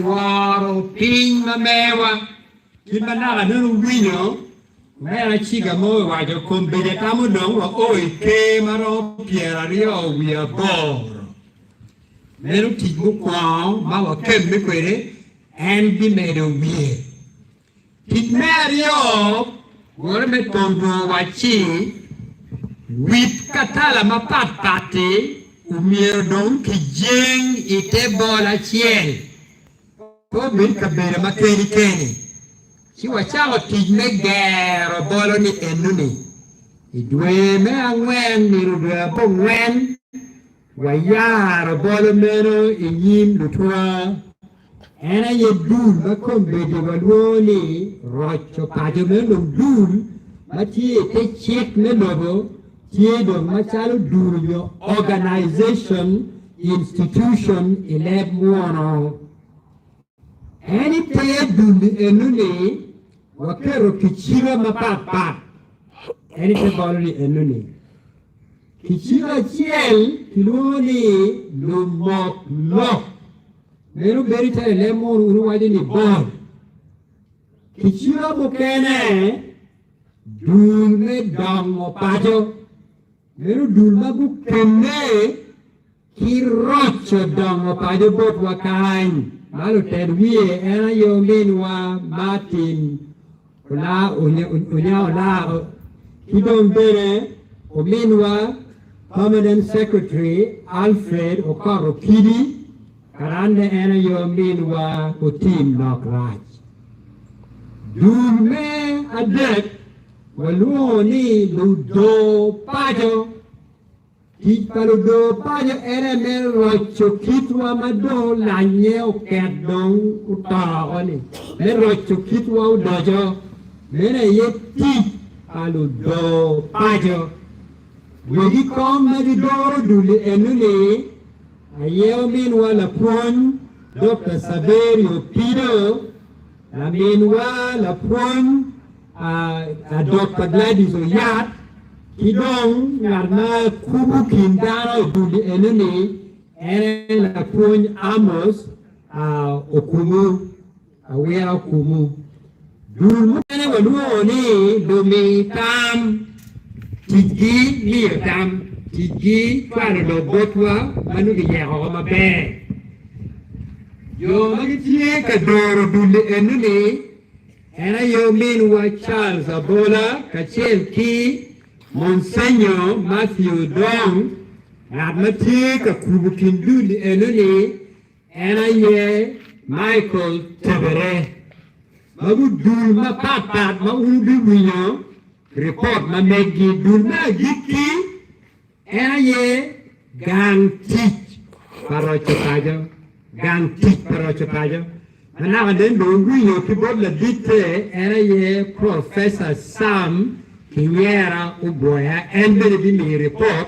Waro ping ma mewa kimana no wino mera chiga mo wa jo kombele tamu dong wa oi ke maro piera rio we are bor meru tigu kwa ma wa kem me kwere and be made a we tit merio wore me tondo wa chi wit katala ma papate umier dong ki jeng ite bola chiel ko bin kabere makeni keni si wachao tijne gero bolo ni enuni idwe me angwen ni rudwe po ngwen wayaro bolo meno inyim lutwa ena ye dun makombede walwoni rocho pajo meno dun mati te chik menobo tiedo machalo dun yo organization institution ileb muono any player dun enuni wakero kichira mapapa any ball enuni kichira chiel kiloni lumok lok meru berita lemon uruwaje ni ball kichira mokene dun me dongo pajo meru dun magu kene kirocho dongo pajo bot wakain Malu terwie ena yominwa Martin ola unya ola kidong bere ominwa permanent secretary Alfred Okaro Kidi karande ena yominwa utim nokraj dume adek waluoni ludo pajo Paludo pajo ere mel rocho kitwa mado lanye okedong utaoni mel rocho kitwa udojo mene yeti paludo pajo wegi kom medidoro duli enuni ayeo minwa la pon Dr. Saverio Pido la minwa la pon a Dr. Gladys Oyat Kidong ngarna kubu kindano duli eneni ene la kuny Amos okumu awera okumu dul ene waluoni domi tam tigi liyo tam tigi kwano do Batwa manu ki yeko mabe yo magitie kadoro duli eneni ene yo minwa Charles Abola kachel ki Monsignor Matthew Dong Matika Kubukinduli Enuni ena ye Michael Tebere Mabu dul ma papat ma ubi winyo report ma megi dul ma giki ena ye gang teach parocho pajo gang teach parocho pajo Manaka den do winyo kibod la dite ena ye Professor Sam Gimara uboya and be me report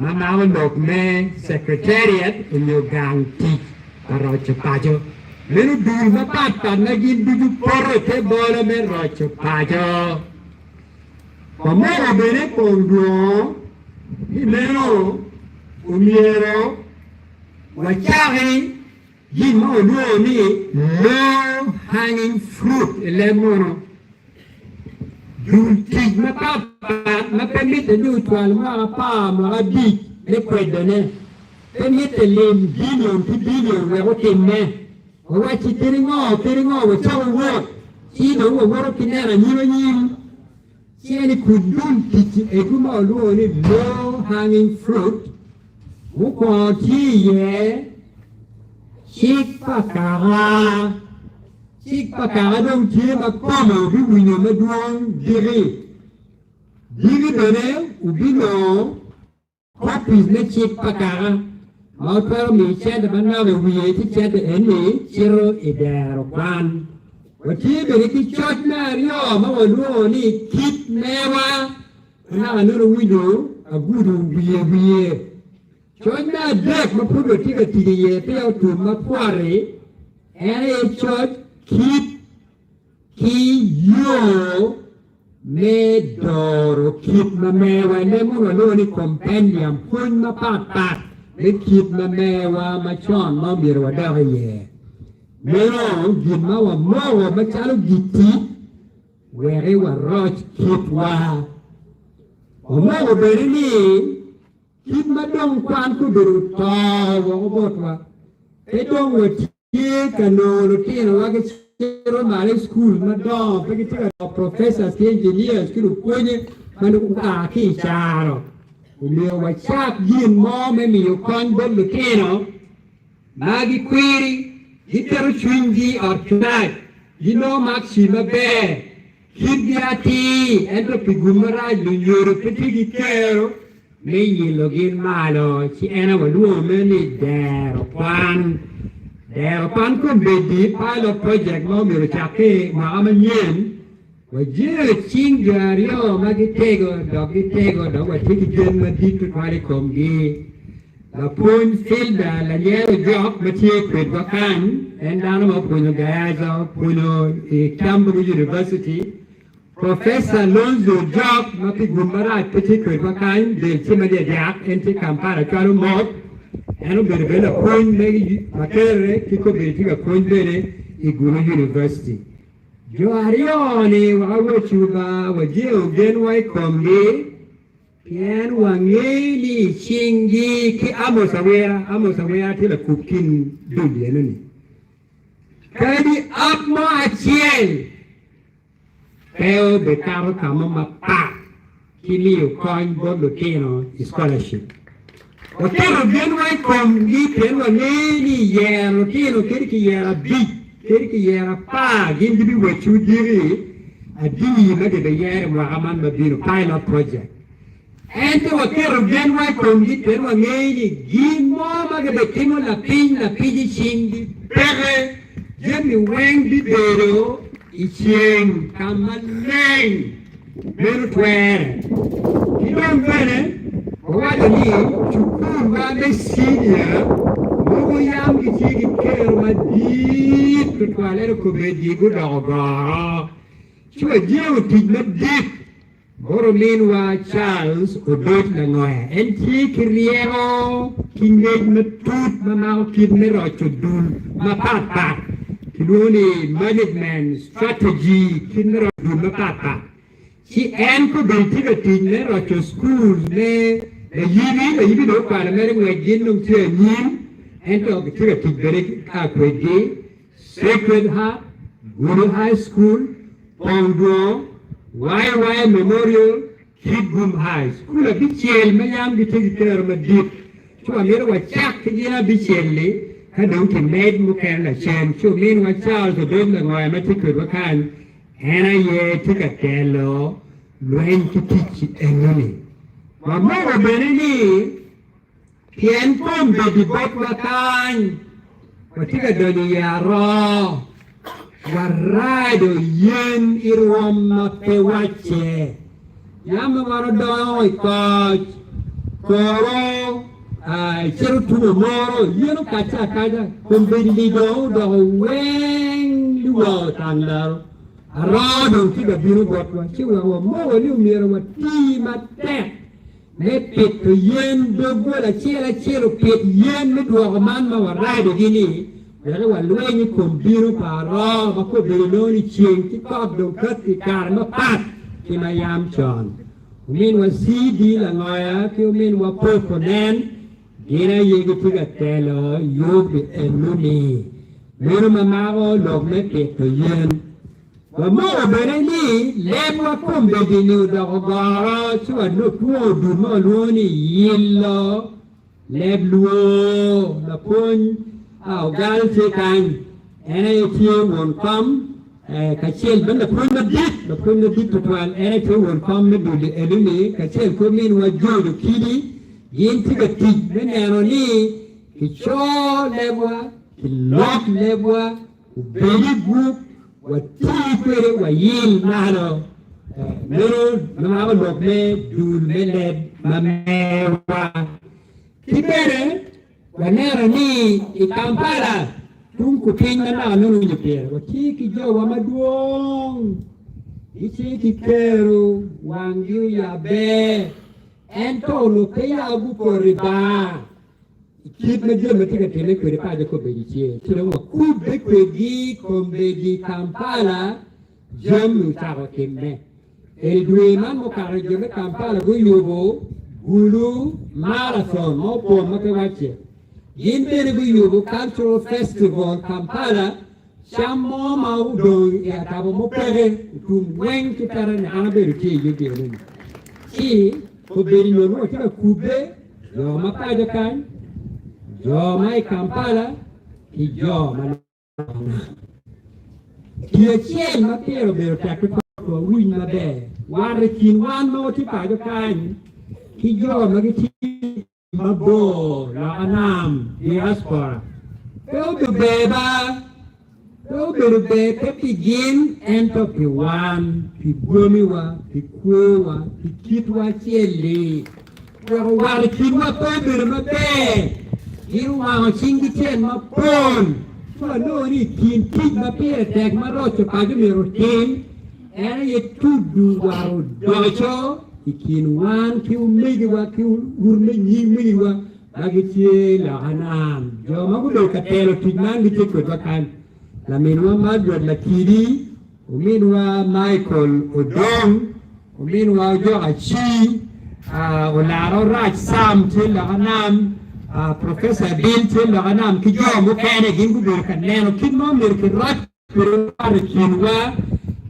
mama lok me secretariat in your gang teach parocho pajo menu dul ma papa na gin du porro te bola me rocho pajo komero bene kondo meno umiero wachari gin mo ni low hanging fruit lemono Tig ma papa ma permette di tual ma pa ma di le predone permette lim billion to billion we what in me o what you teringo we tell work si no we work in there ni si any could do it e kuma lo ni low hanging fruit wo ko ti ye chik pakara Chik pakara dong tie ma komo bi winyo ma duong diri bene ubino copies ne chik pakara ma pero mi chede banare wiye ti chede eni chiro idero kwan wati bene ki chot mario ma waluo ni kit mewa na anuro winyo agudu wiye chot ma dek ma pudo tika tiye pe autu ma kware ene chot Keep yo me doro keep ma mewa le mo ni compendium pun ma pat le keep ma mewa ma chon ma biro da ye Mero Gimara Moro Bachalo Giti, wherever Roch Kitwa. Omoro Berini, Kimadong Kwanku Beruta, Wabotwa. They don't want to take a no routine, like a school, Madame, professors, engineers, Kuru Manuki Charo. You were sharp, you more, maybe you can't build the cano. Maggie Query, Hitter Swingy or tonight. You know Maxima Bear, Hibiati, and the Gimara, you're a pretty care. May you look in Malo, she and our woman thereupon. Thereupon could be the pilot project, Mommy Chape, Mamma Yen. Wajir Chingario, Magitego, Dogitego, Dogatigan, Maditu Qualicomgi. The point filled the yellow job material with Bakan, and down of Puno Gaza, Puno, Cambridge University. Professor Lonzo job, Mapi Gimara, particular Bakan, the Timothy Jack, and take Kampara Kalumot, and be a point, maybe Makere, Kiko Betika Point Bere, Iguru University. Joarioni, Wawachuba, Wajil, Genway Kombi, Pian Wangeli, Chingi, Ki Amosawea, till a cooking duty. Kadi up my chain. Peo Becaro Kamama Pa, Kilio Coin Bodlocano, scholarship. Otero Genway Kombi, Pian Wangeli, Yerotino, Kirki, Big. Kirki Pa, give me what you did. A D, maybe the year Wahaman Babino pilot project. And to a care of Genway from the Permanini, Gimara, the Timo, La Pin, La Pidi Ching, Pere, Jimmy Wang the Bedo, Iching, Kaman, Merutware. You don't better, what I need to come by the senior. Young is taking care of my deep to toilet could be good dog. She was deep, not deep. Or meanwhile, Charles, or both Langoya, and take Riero, King made tooth, Mamma, Kid Mirror to do, my papa. Kiloni, management, strategy, Kinner, do my papa. She could be taken Mirror to schools, the even open American Genum to a new. And to the very Akwegi, Sacred Heart, Guru High School, Pongo, YY Memorial, Kibum High School of Bichel, Mayam, the take care of a deep. To a little chap to get a Bichelli, Kadunki made Mukana Chan, to mean what Charles the Dunda Matic Wakan, and I took a tello, when to teach it and money. Mamma Benini. Pian pom baby Batwa kan, ketika dunia roh, warado yen irwam pewace, yang mengarodoi coach, koro, cerutu moro, yen kaca kaca, pembeli do weng dua tanggal, arado tiga biru Batwa, ciwa mau liu mira ti mate. Pit to yen dogo la chelo pit yen me do man ma warado gini wala walweni kombiro paro ma ko beloni ching ti ko do kati kar ma pat ki mayam chon min wa CD la ngoya ki min wa poko den gina yego tiga telo yobi enuni mero mamaro log me pit to yen Mama Baruli, Lebwa Combe di New Dogara, so I look more do Maloni, Yellow, Lebluo, the Pun, our Galse kind, and I won't come, Kachel, but the Pun the Dip to 12, and I won't come to the enemy, Kachel come in with Joe the Kitty, Yin to the Tit, Benaroni, Kicho Lebwa, Kilok Lebwa, Baby Group. What wa yil nano mero nama lok me dul meled mamewa kibere wanera ni ikampala tunku pinga na nunu nyepere wakiki jo wa maduong ichi kikeru wangyu ya be ento lo kaya bu koriba Keep me doing the thing with the Paco Bedici. To the Kube Kwegi, Kombedi, Kampala, Jam Tarakim. El Dueman Mokarajo, Kampala, Guyubo, Gulu, Marathon, Mopo, Makawache. Yinbere Guyubo, Cultural Festival, Kampala, Shamo Maudon, Yakabo Mopere, to Wang to Taran Hanaberuki, you get in. See, Kobedi no Kube, Yoma Padakan. Jo mai Kampala, ki jo man. Ki chen ma pero bero tak ko win ma be. War kin wan mo ti pa jo kan. Ki jo ma ki ma bo la anam diaspora. Go to beba. Go to be pe begin and to pi wan, pi gomiwa, pi kwewa, pi kitwa chele. War kin ma pe bero ma be. You want to sing it in my phone. So I know it can keep my peer tag my rocha Pagumiro team. And it to do our docho. It can one kill Megawa kill Urmini Miliwa. Bagiti La Hanam. Jomago Catelo Tigman, we take with Bakan. La Minua Madrid Lakiri. Uminwa Michael Odong. Uminwa Joachi. Olara Raj Sam Till La Hanam. Professor Bill Till Anam Kijo Mukane Gingu Kanano Kinmo Mirkin Rat Kinwa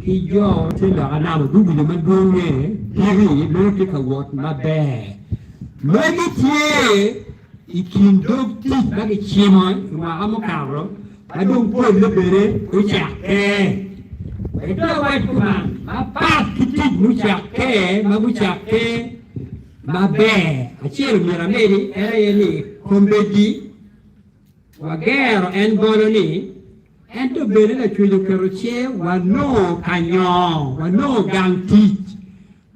Kijo Till Anam Google Madune Kiri Lotika Wat Mabe Magiti Ikin Dog Tit Bagi Chimon Mahamokaro I don't put the bere Uchake I don't white command my path Kitik Muchake Mabuchake Mabe, a child Miramedi, Ereli, Combedi, Wagero and Boloni, and to build a Chulucaruche, one no canyon, one no gang teach.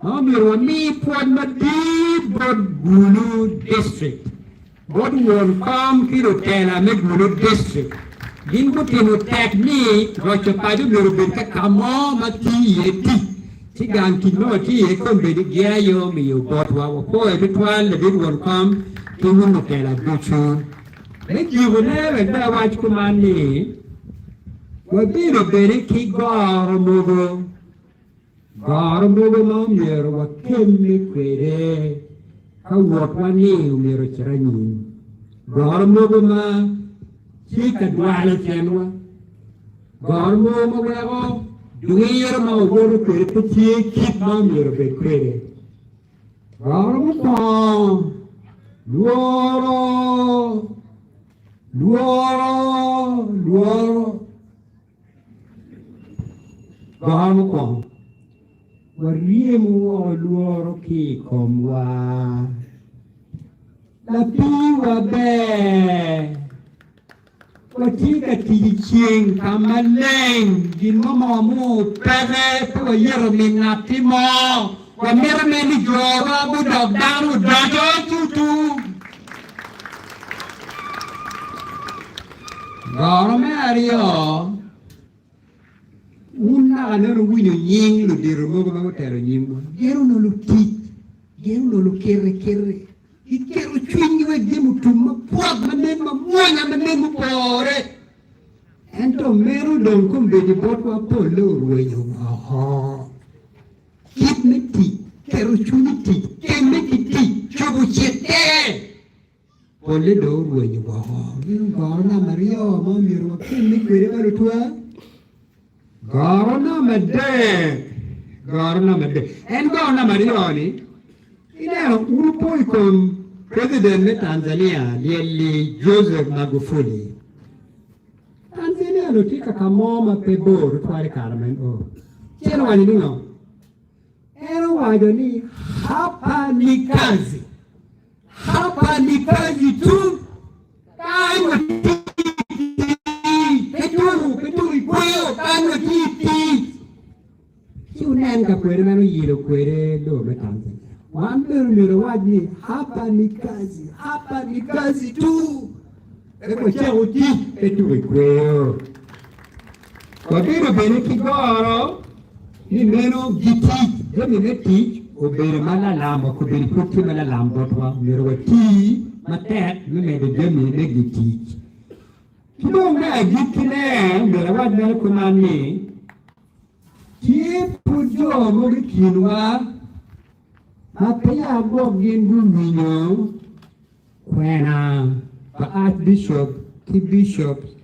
Mammy, me put my deep Gulu district. What will come Kirotela, Megulu district. Gingu technique, Rocha Padu, Lurubika, Kamo, Mati, Tigan Kinoti, Combedi, Gayo, me, Batwa, Poe, Batwan, the big one come, Kinutella, Guchu. Make you will never know what command me. What did a very kick Garamogo? Garamogo, Mamma, what came me quere? How what one name, Mirocharani? Garamogo, ma, Chica Dwala Genua. Garamogo, do we hear my word to keep Mamma a bit credit? Garamogo, Luoro, Luoro, Luoro. Garamogo. Guardiamo a loro che com'wa la piwa be Watika tiching kamaleng di momo pere to yero minatimo wa mera meni jora budok daru dajo tutu Garamogo una non vuoi niente lo dire mo come te lo niente ero non lo ti ero non lo kere i kero twingi we demu tumma puak ma nemma muanya ma nemu pore ento meru don kombe di Batwa polo rueyo aha kit meti kero chuniti kemeti ti chobu chete pole do rueyo aha ero gona mario mo miro kemmi kwere baro tua Garona Mede, and Garona Marioni, un poi con Presidente Tanzania, Lieli Joseph Magufuli. Tanzania lo tica camoma per bor, fare Carmen, oh. C'era un anno, era un anno, hapa ni kazi tu, dai, Peturi, quello, tanto ti. Si un'enca quere, ma non glielo quere dove tanto. Quando mi lo guardi, hapa ni kazi tu. E poi c'è un ti, Peturi, quello. Capire bene che goro? Nemmeno di ti, io mi metti, o bere ma la lama, o bere tutti ma la lama, mi lo ti. ma te non è del giorno di giudici. Chi non è giudici della guardia comandi, chi può morire ma per la bogin bumino, quena, the archbishop, the bishops,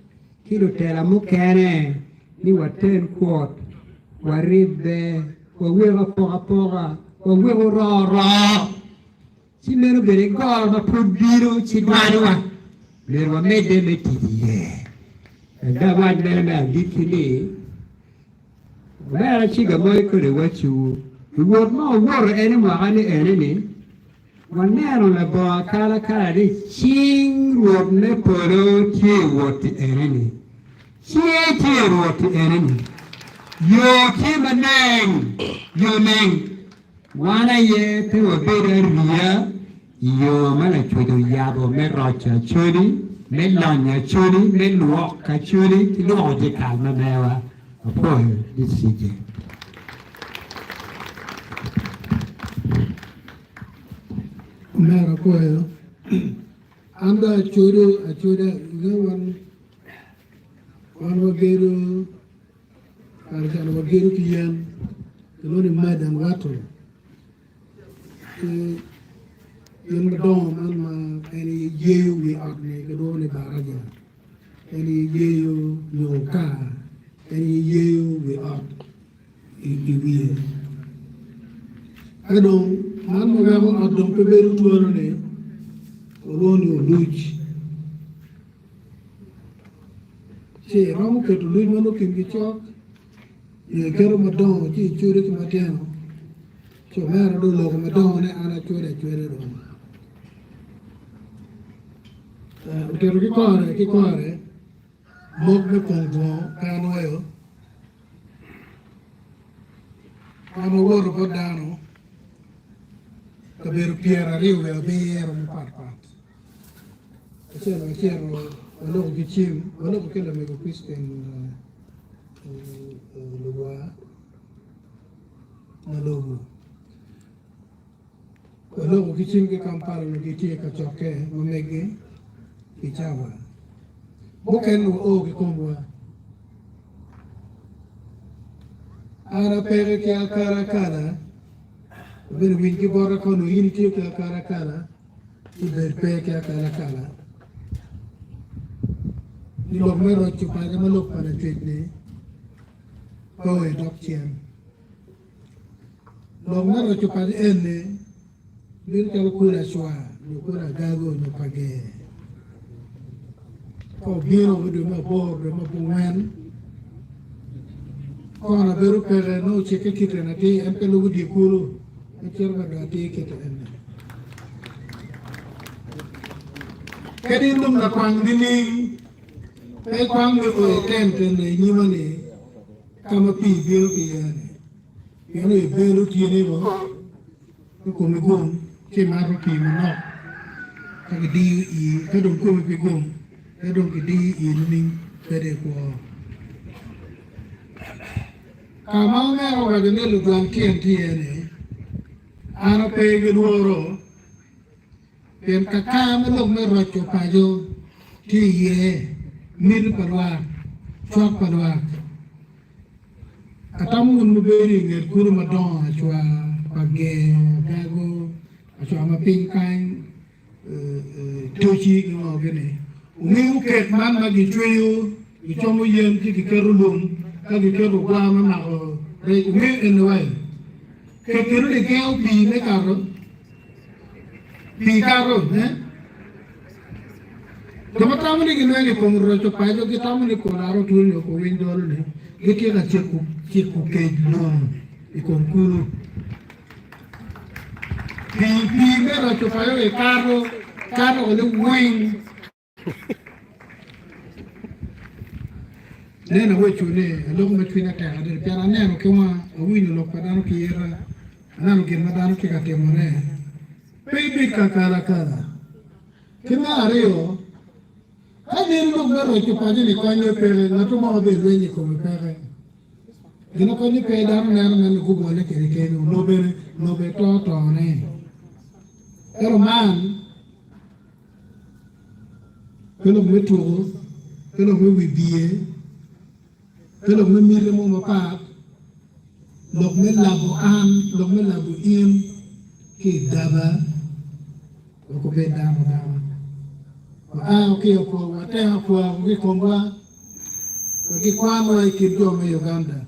chi lo tela mucene, ni waten quot, waribbe, wawira pora, wawira rara. Si meno bene gorda prodiro ci guarda. Meno mede metti. E da guarda me dikini. Vera ci ga boy ko de wachu. Wor no wor ene ma ane ni. Wanero na bo kala di ching wor ne poro ci woti ene ni. Ci woti ene ni. Yo ki maneng. Yo meng. Wana ye te o bere ria yo mala chodo yabo me rocha chori me lanya chori me luoka chori ti lo de calma mewa poi disige mera poi anda chodo a choda wan wagero arjana wagero kiyan lo ni madan wato yung dom man ma any yeyo we out ne gado ne baraja any yeyo no ka any yeyo we out we ado man mo gamo adom pe beru tuoro ne oloni oluj se ramu ke tuluj mano kimgi chok ye kero madon chi chure ki mateno so mera do logo madon ne ana chure do Utero ki kore, mok me kongo, kano yo, kano woro po dano, kaberu piera riu ya bero mo pat. Achero, walo ki chim, walo ko kila me ko Christian lugwa, na logo. Walo ko ki chim ke kampala no ki tie ka choke, mo mege, Pichawa. Bukan o ke kombo. Ana pere ke akara. Ben winki bora kono yini ke akara. Iber pe ke akara. Ni lo mero chupa ga malok para twitne. Ko e dokchen. Lo mero chupa ene. Bin ka kula shwa, ni kula gago no page. Ko biro de ma bor de ma buen ko na beru pere no cheke kite na ti en pelu di kulu e cerba ga ti kite en kedi num na kwang dini pe kwang de o tente ne nyimani kama pi biro ki yani yani beru ti ne bo ko me gum ke ma ro ki ma no ka di I ka dum ko me gum e donc di ini pede ko kama mero ga de lu dan tiene ana pe ge loro pen ka me lo me ro cho pa jo ti ye mir parwa chok parwa atamu mu beri ngel kuru ma don chwa page gago chwa ma pinkan tochi ngo gene Umiu ket man magi chweyo, ichomo yen ki keru lum, kagi keru guama mako, re umiu enway. Ke keru de keo pi ne karo, ne? Dama tamu ni gino ni kongro cho pajo ki tamu ni kolaro tuli ko windolo ne, ki ka chiku ke lum, ikonkuru. Pi mero cho pajo e karo ole wing. Nena wechu ne logo metwina terra del piano neno che ma Owiny lo padano che era nano che madano che catemore pei kakara che ma rio ane lo mero che pagine cogne per la tua modo di come per dino cogne per dano nel Google che no be to ne pero man Kalau metu, kalau membie, kalau memilih mau apa, lok melabu an, lok melabu in, kidaba, lok beda daba. Okay, opo, wate opo, we komba, we kwano ikidjo me Uganda.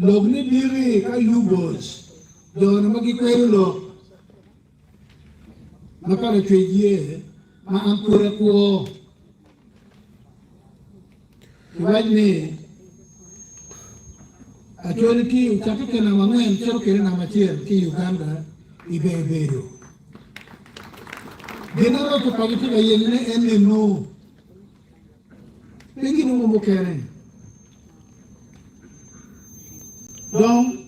Lok ni diri ka yubos, don magikwero lok. Makala tweje, ma ampura kuo. Wajne, Acholi ki uchakike na mangwen chero kere na machiel ki Uganda ibebedo. Genaro to pagiti ga yene enne no. Pengi no mo kere. Donc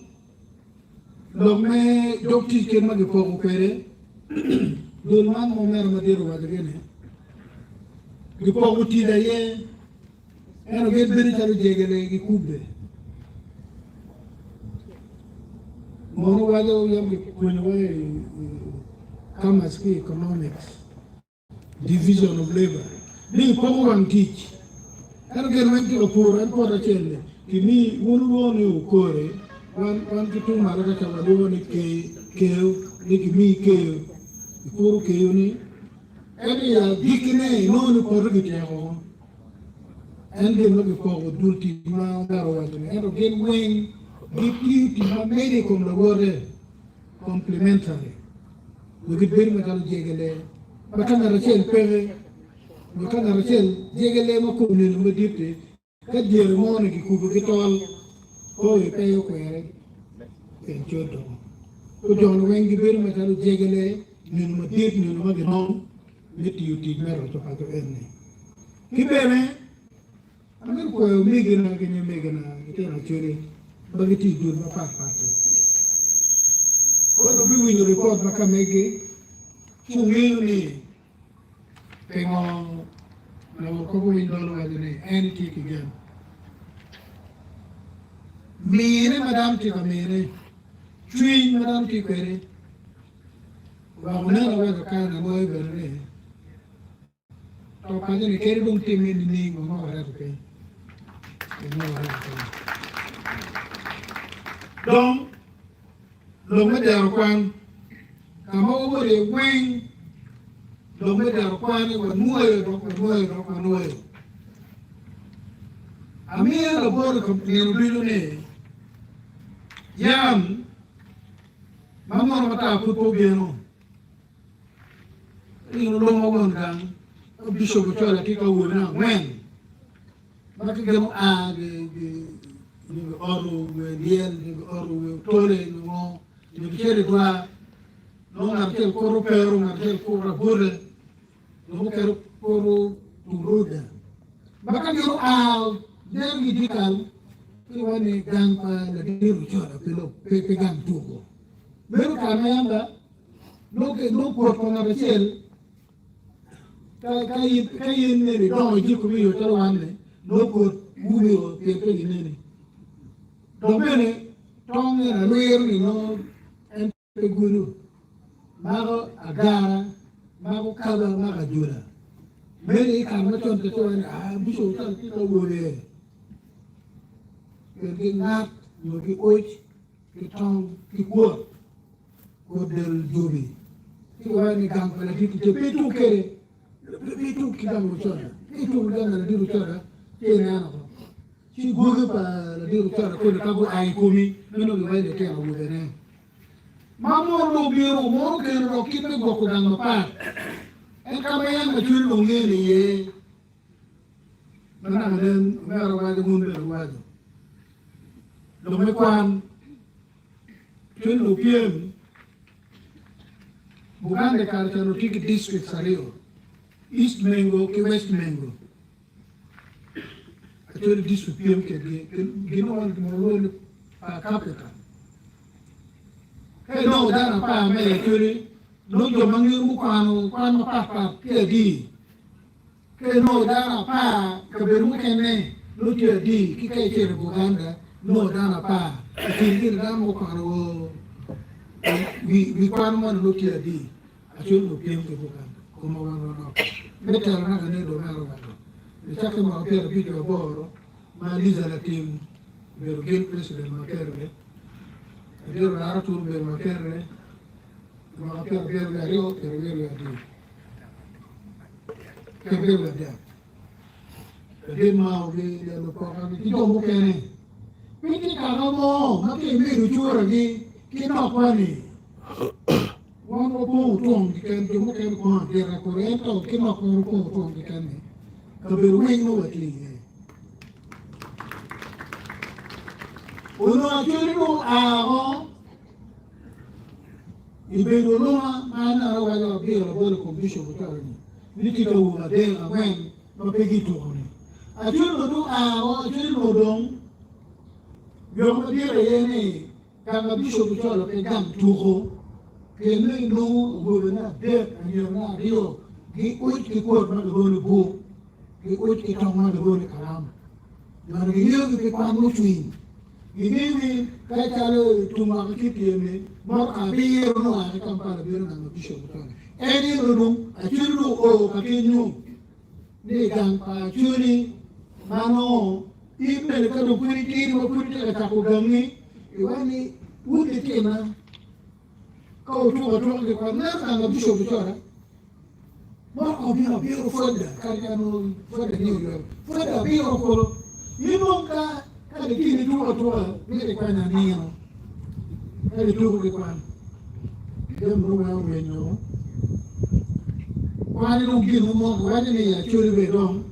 me dokti ken magi ko kere. Dol man mo mer ma deru wa gene. Gi ko uti da ye. Eno get beri taru jegele gi kubbe. Mono wado yamgi kunwe kama ski economics. Division of labor. Ni pogo wan teach. Eno get wenti opura en pora chende. Kini wonu woni ukore. Wan kitu maraka chawado ni keo. Ni kimi keo. Ipuru keo ni. Eni ya dikine no ni pora kitego. And then look for duty now that was and again when give you to make the water complementary. We get very much jegele. But can Rachel pere? We can Rachel jegele makuni no dipte. That dear morning you get all oh pay your query and chodo. Put on when give very much jegele, no dip, no magnon, let you teach merit to have any. Keep Amin ko megena itena churi bagiti dur ba pate ko do bi win report ba kamege chungi ni pengo na ko win Dollo wajene anything again mere madam ti ko mere chui madam ti kwere wa una wa ka na mo berne to pa ni kere dum ti ni ngo ra ko donc lo me der kwan kama wo re wen lo me der kwan wo nuwe amia lo bor ko ni bilu ne yam mama no mata futo bieno ni lo mo gon kan biso ko chola ki ko wo na wen Maka gano the oro the oro tole no the chere dua no markel koro pero markel koro bore no kero koro turuda maka gano dergi dikal iwane gang pa la diru chora pelo pe gang tugo meru kamenda no ko na rachel kayin ne do jiku mi yo tawande Loco, Google, Pepe, Nini. Domene, Tongue, and Luir, no, and Peguru. Mago, Agara, Mago, Kaba, Magajura. Many come not on the toe and Bishop Talkito go there. You get not, you get oich, the tongue, the quote, go del Jubi. You are in the gang for the P2 carry, P2 Kidamuchona, P2 Gana, the Duchora. Si Google pa la diru tara ko ka go ai komi no bi vai de ke ro bene mamo no biro mo ke ro kipe go ko dang pa en ka me yang chul lo nge ni ye na den ngaro wa de mun be wa do lo me kwan chul lo piem Bugande ka no tiki district sario East Mengo ke West Mengo Actually, this would be Gino per capita. Hey, no, that pa me actually. No, you mangu kwano papa di. Hey, no, that pa kaberu kene. No, you di. Kike chere Buganda. No, that pa. Kiri da mo kwano. We kwano mo no di. Actually, no piem ke Buganda. Como wano no. mettere una che ne doveva diciamo che ma per video boro ma lisa la team per il presidente Makerre per la tour per Makerre ma per la rio per la dio per la dio per ma obi lo porta di dopo che ne quindi cavolo ma che mi ruciora che no quani quando po tuong che tu che con terra corrente che no con po tuong che ne che per lui no è uno aggiungo a il vero nome ma non voglio dire la buona condizione di che una della gwen ma peghi tu aggiungo a aggiungo don io dire yene kama bisho butola pe gam tuho ke ne no gobena de anyona rio ki uti ko ma do bo ki uti to ma do kalam na rio ki pa no twin ini kai kalo tuma ki tiene mo ka biro no a kampala biro na bisho butola eni no aggiungo o ka kinyo ne gam pa chuni mano ibne ka do puri tiri mo puri ta ko gangi iwani wude tena ko to de ko na ka bisho butora mo ko biro foda kariano foda ni yo foda biro ko inonka ka de kini to ni kwa na niyo ka de to ko kwa dem ro wa wenyo kwani no kinu mo wani ni ya churi be don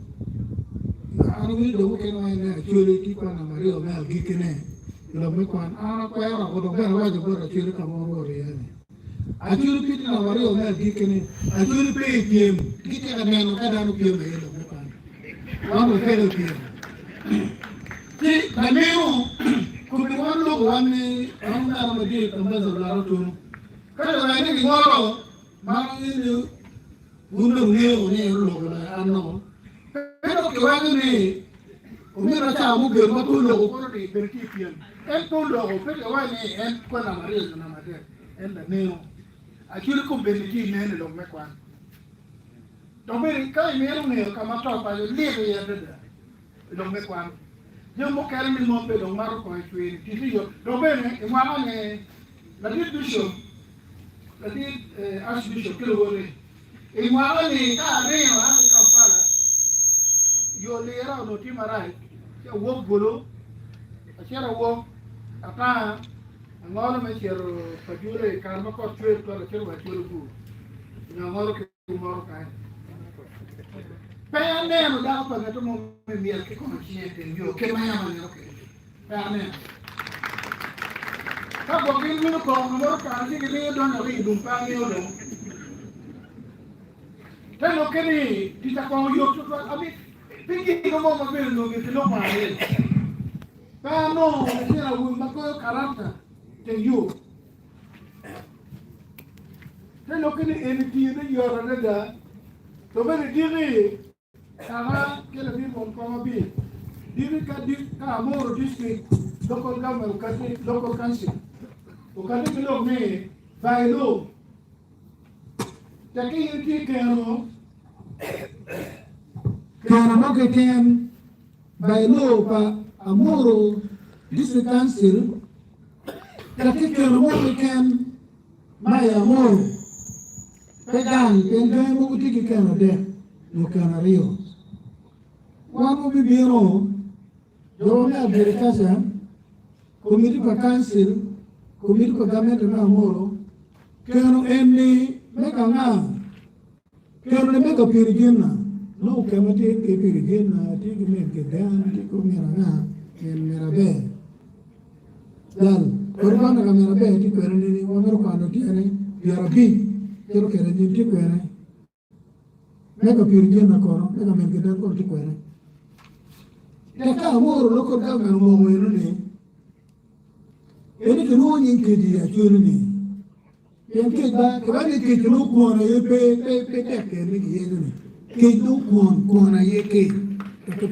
anu ni do ke no na churi ti kwa na mario na gikene lo me kwan ana kwa ya ko do bena wa jo ra chiri ka mo ro ya ni a chiri piti na wari o me gikene a chiri pe piem gite ka me no ka da no piem e lo me kwan wa mo pe lo piem ti na me o ko me wan lo wan ni an na ma di ka ma zo la ro tu ka da na ni ngoro ma ni gundo ni o ni ro lo la anno pero ke wa ni o me ra cha mu be ma tu lo ko ri per ti piem el tondo o pe wa ni en ko na mari na mari en da neo a chiu ko be ni ne lo me kwan do be kai me ro ne ka ma to pa le le ya da lo me kwan yo mo kere mi mo pe lo maro ko chiu ti ti yo do be ne e wa ne la di bishop la di archbishop ke lo wole e wa ne ka re wa ka pala yo le ra no ti marai ya wo golo a chera wo apa ngolo me chero pajure karma ko chwe to la chero wa chero bu na ngolo ke moro kai pe ane no da pa to mo me miel ke ko chiete yo ke ma ya ma ke pe ane ka bo ke no ko moro ka ji ke le do na ri dum pa mi o do te lo ke ni ti ta ko yo to abi pingi ko mo ma be no ke lo ma ele no, era un poco caranta que yo. Te lo que ni tiene yo rada. To be dire kama que le vi mon como bi. Dire ka amor district local government kasi local council. O kasi lo me bailo. Taki yiti kano. Kano mo ke ken bailo pa Amoro district council katika romo kan maya amoro pegan pende mo kutiki kana de no kana rio wamo bibiro do na berikasa komiti pa council komiti pa government na amoro kano enni meka nga kano ne meka pirigina no kamati ke pirigina tiki meka dan tiko miranga en merabe dan korban ka merabe ti kwerene ni wamero kwano tiene yarabi kero kere ni ti kwere meka pirje na kono meka menke dan ko ti kwere te ka amoro loko ka me mo mo ni eni ke no nyin ke di a churu ni en ke ba ke ba ni ke no ko na ye pe te ke ni ye ni ke no ko na ye ke te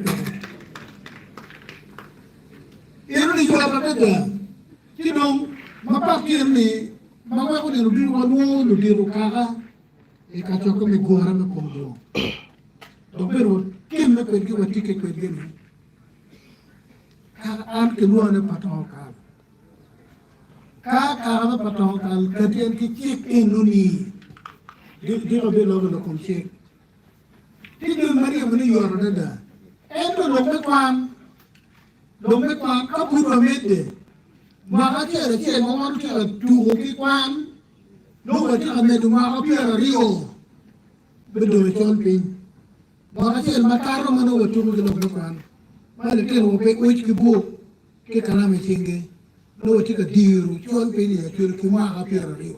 ni ko la patata kino mapakir ni mawa ko ni rubi wanu lu di rukara e ka choko me gora me kondo dong pero kem na pergi wati ke pergi ni ka an ke luar ne patong ka patong kal kadian ki chik enuni di ko be lo kom chik ti de maria mani yor da ento lo me kwan ka pu ro mede ma ka tere ke mo ma ke tu ko ki kwan lo wa ti ka me du ma ka pera rio be do chon pin ma ka tere ma ka ro ma no wa tu ko lo me kwan ma le ke mo pe ko ki bu ke kana me chinge lo wa ti ka diru chon pin ya tu ki ma ka pera rio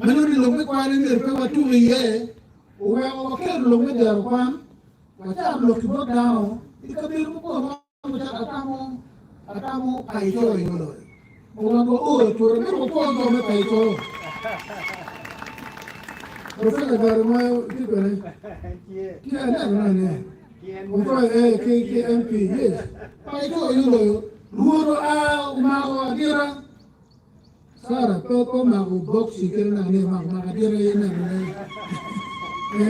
ma no lo me kwan ni pe wa tu ye o wa ke lo me da kwan wa ta lo ki bo dao ti ka be ko atamu paicho yolo owango o to re ko ko me paicho profeta garma ti bere ti ana ne o to ke MP yes paicho yolo ruoro a ma adira sara ko ma go boxi ke na ne ma adira ina ne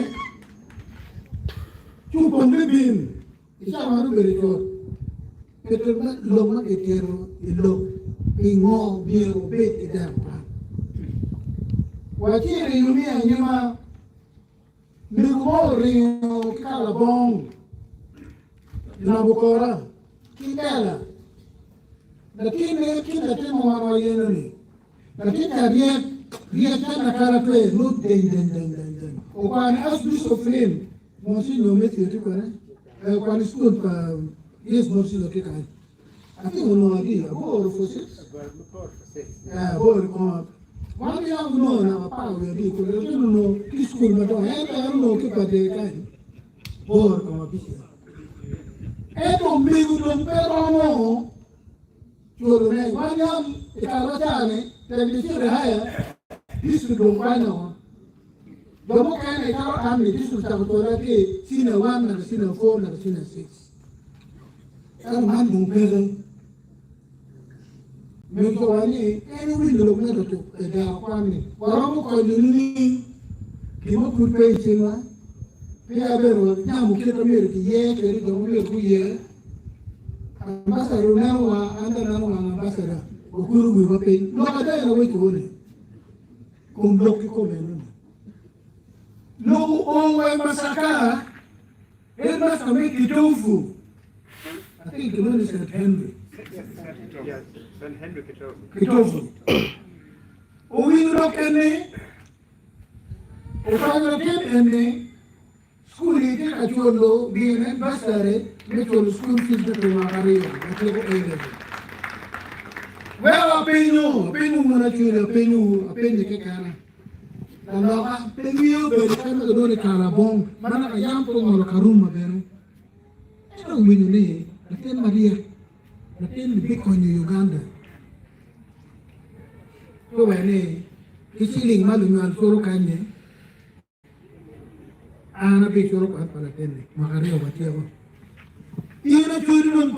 chupo mbibin isa maru bere ko Keterna loma ketero ilo pingo biero bet idampa. Wachiri yumi anyuma migumori kalabong nabukora kindala. Lakini kinda temo wano yeno ni. Lakini riyak tana karakwe lut den. Okwani asbis ofrin monsi nyometi yotu kone. Okwani school pa yes, morsi lo ke kai. Ati uno adi, abo for 6. Abo ko. Wani ya uno na pa we di ko le no ki school ma do no ke pa de kai. Bo ko ma bisi. To mi do pero no. Chulo ne wani am e ka lo tane, te di sire haya. Disu do kwano. Domo kan e ka am ni disu ta ko la ke sina 1 na sina 4 na sina 6. Kan man dong pere me ko wani eni window lo medo to da kwani waro ko ni ki mo ku pe sima pe abero nyamu ke to mere ki ye ke do mo ku ye ambassador na wa anda na wa ambassador ko kuru wi ba pe no ka da na we ko ni ko blok ko me no o we masaka e mas ka me ki tofu I think the name is St. Henry. Yes, St. Henry Kitofu. Owiny kene, ofanya kene, school iti kacholo, bienen basare, kacholo school fees to Maria, kacholo ene. Well, penyu muna chule, penyu kekana. Nanda penyu beri kama kadone karabong, mana kayam to ngolo karuma beri. Ito winyo ni. Latin Maria, Latin Bakonzo Uganda. So when kisiling malumal soro kanye, ana be soro kan palatene, makare watiago. Ina churi don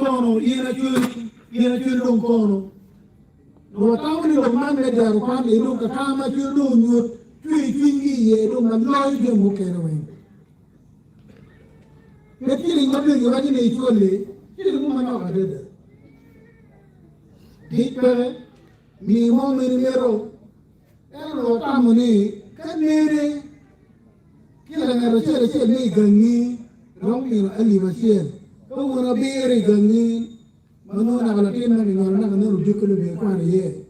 kono. No tawni do mande daru kan ino kama churi do nyot, chui ye do manloy de mokero wen. Kisiling malumal wani ne chole. Ini semua mana ada. Dikpe, mimo mero, elo tamu ni kan mere. Kira ngaro cere ni gangi, rongi Aliba siel. Kau mana beri gangi, mana nak latin nak ngaro nak ngaro dukul lebih kuat ye.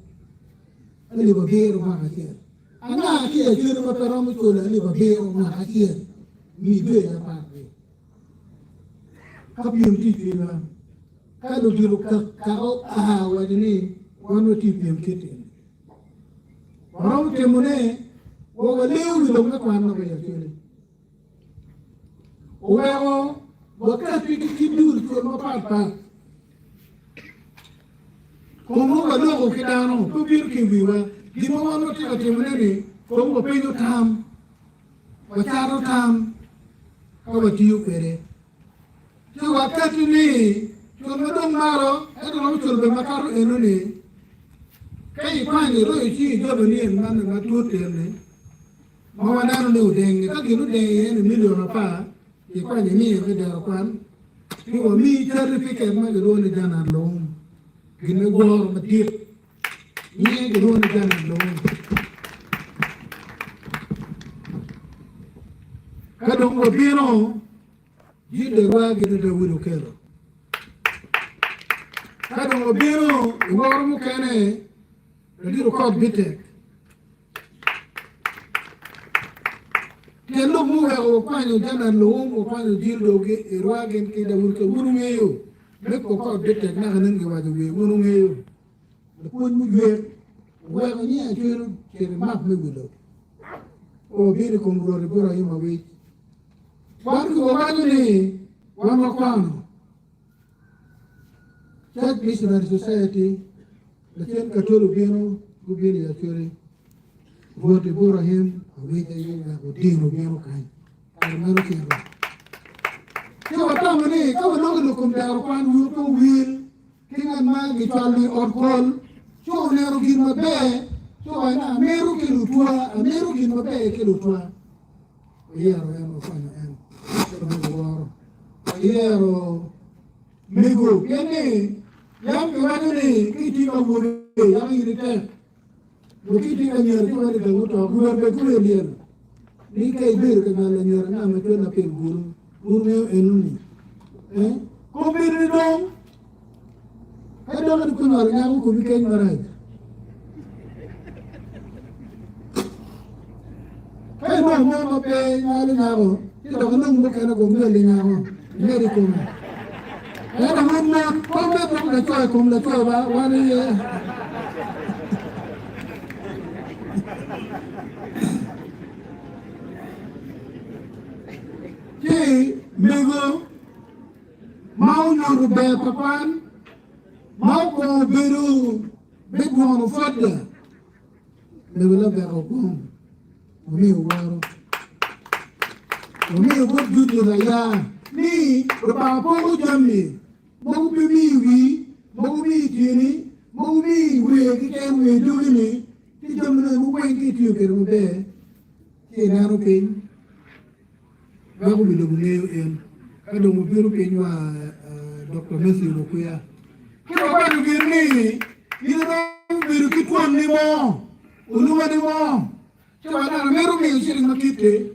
Aliba beri mana siel. Anak kia curu mata ramu cula Aliba beri mana siel. Mi dua apa? Kapium TV lah, kalau dulu kau wajini wanu TV yang kita. Orang temune, orang leu belum nak mana kaya cili. Orang wakat pikir tidur cuma apa. Kamu kalau kita no, tu pikir kibiwa, di mana no kita temune ni, kamu penyu tam, wacaro tam, kau baciu pere. Ci wakati ni cuma dong maro itu lalu cuma makaro enu ni kai kwani ro ci jodo ni man na tutel ni Mawana no deng ka kinu deng ni million pa e kwa ni mi e da kwan ni wa mi certificate ma do ni jana long gine gor ma tir ni do ni jana long ka do mo biro ji de wa gine de wuro kero ka do mo biro wor mu kene di record bitek Kendo muga o kwanyo jana loom o kwanyo jildo ge irwagen ke da wurke wuru ngeyo me ko ko dete na hanen ge wajo ge wuru ngeyo de ko mu ge wa ga ni a jero ke map me gulo o bi ko ngoro re bora yima we wan ko wajo ni wan ko kwano Church Missionary Society the ken katoro bino gubini ya chore vote bora him awita yinga odino bino kai armano kero ko wata mane ko no no kum da kwan wu ko wil kinga ma gi tali orkol cho nero gin mabe cho na meru ki lutwa meru gin mabe ki lutwa yero eno fanya en ko yero mego kene yam ko wani ki ti ko wuri yam yirite Bukiti ka nyar ko wani dangu to gura be ko lier ni kay bir ka na nyar na ma to na pel guru guru enuni ko bir ni dong ka do na ko nyar nyam ko bi kay maray kay no mo ma pe nyal nyamo ti do ko nung mo ka na ko ngel nyamo ngeri ko ma na mo na ko be ko na ko la to ba wani Mego mau nuru be papan mau ko beru be ko fodda mego la be ko mi waro mi ko judu la ya ni ba po jammi mo bi mi wi mo bi tini mo bi we ki ke we dugini ti jamna mo wen ki ti ke mo be ti na ro pin Bago bilo ngeo en kada mo biro penywa Dr. Messi Roco ya kilo ba ngirni ni na biro kitwan ni mo uluma ni mo tawa na meru mi usiri makite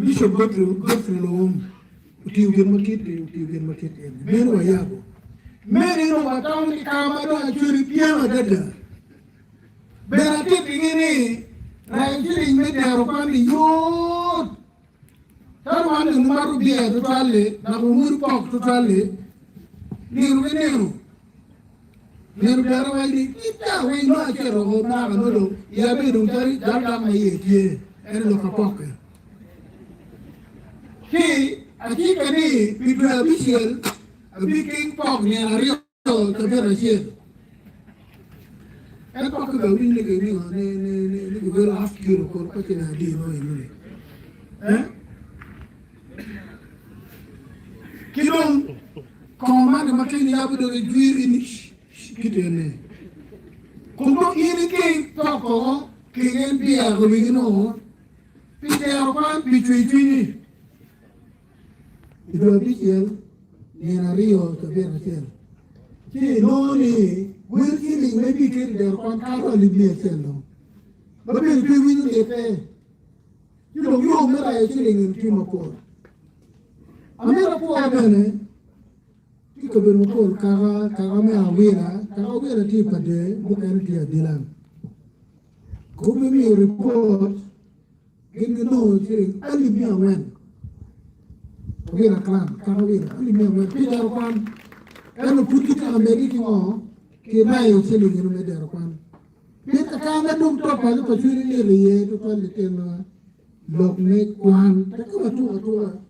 bishop Godfrey Lom uti ugen makite meru ayabo meri no wataw ni kama do achuri piano dada berati pingini raijiri ngedaro kwani yo Tarwan ni numaru biya tutale na umuru pok tutale niru dara wali kita we no akero ho na no ya be dum tari dalda ma yeti ere lo kapok ki aki kani bidu official biking pok ni ario to bera chen e pok ga wi ni ke ni go ask you ko ko na di no ni Kidong komande makini yabu do juir ini kitene kundo ini ke toko kingen biya go bigino pite arpan bicuini itu official ni na rio to bera chen ki no ni wir kini maybe kiri der kon karo libye chen no babe bi wini de pe kidong yo mera ya chilingin kimo ko Amira po abene tiko beno ko kaga me awira ti pade bukan ti adilan ko be mi report gino ti ali bi awen awira klan kaga awira ali bi awen ti dar kwan eno puti ka ameriki mo ke na yo selu ngino me dar kwan bi ka na dum to pa ko churi le ye to to le teno lok ne kwan ta ko tu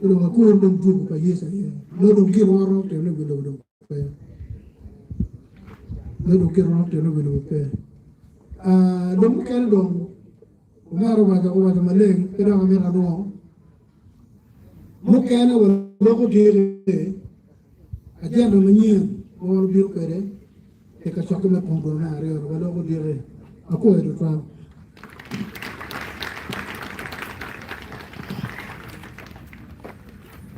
Lo makur dum tu pa yesa ye lo dum ki waro te lo dum pe lo dum ki waro te lo dum pe dum kel dum ngaro ba ga maleng ke da mi ra do mo ken lo ko dire a dia do ni ko bir ko re e ka chokko me pon do na re lo ko dire a ko do